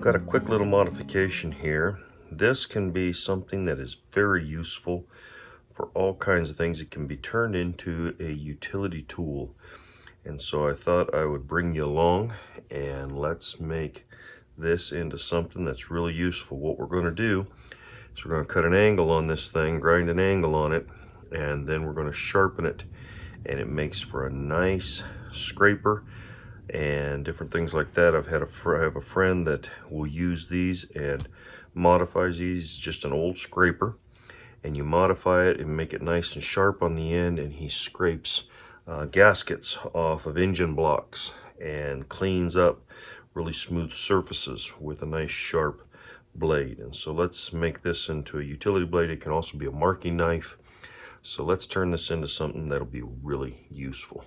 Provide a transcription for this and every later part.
Got a quick little modification here. This can be something that is very useful for all kinds of things. It can be turned into a utility tool. And so I thought I would bring you along and let's make this into something that's really useful. What we're going to do is we're going to cut an angle on this thing, grind an angle on it, and then we're going to sharpen it. And it makes for a nice scraper and different things like that. I have a friend that will use these and modifies these. Just an old scraper, and you modify it and make it nice and sharp on the end, and he scrapes gaskets off of engine blocks and cleans up really smooth surfaces with a nice sharp blade. And so let's make this into a utility blade. It can also be a marking knife. So let's turn this into something that'll be really useful.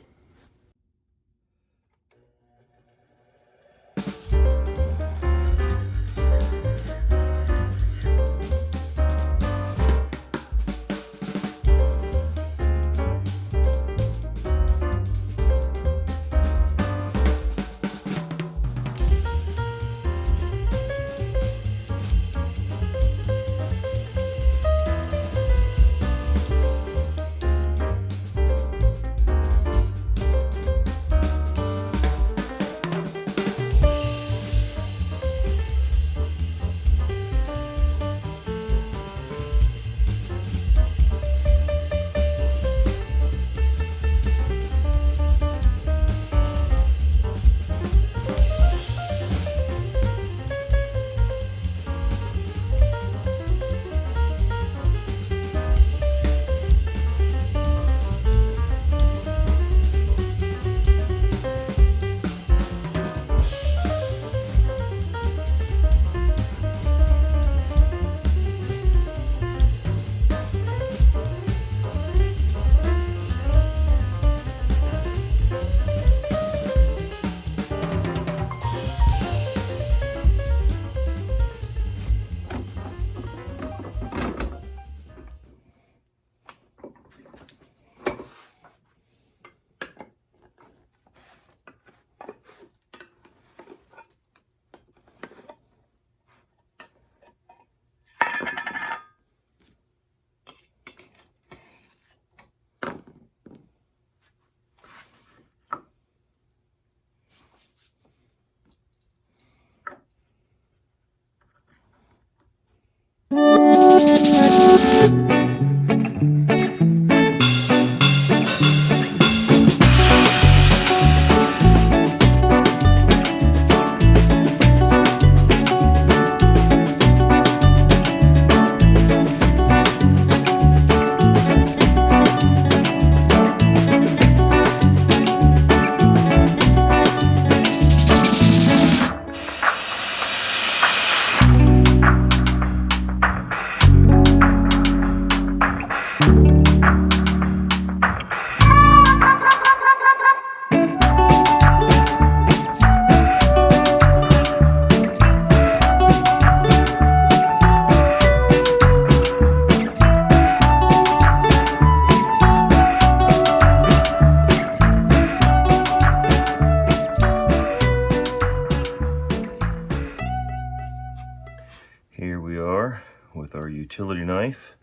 Here we are with our utility knife,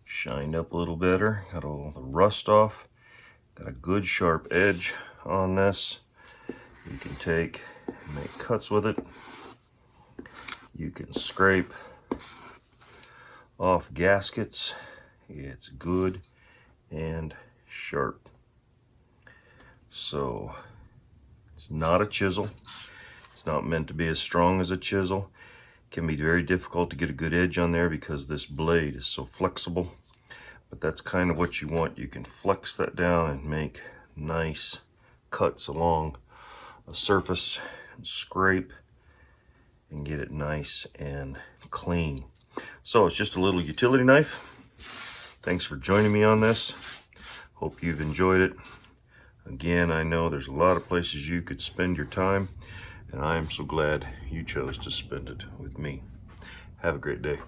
shined up a little better, got all the rust off, got a good sharp edge on this. You can take and make cuts with it. You can scrape off gaskets. It's good and sharp. So it's not a chisel. It's not meant to be as strong as a chisel. Can be very difficult to get a good edge on there because this blade is so flexible, but that's kind of what you want. You can flex that down and make nice cuts along a surface and scrape and get it nice and clean. So it's just a little utility knife. Thanks for joining me on this. Hope you've enjoyed it. Again, I know there's a lot of places you could spend your time, and I am so glad you chose to spend it with me. Have a great day.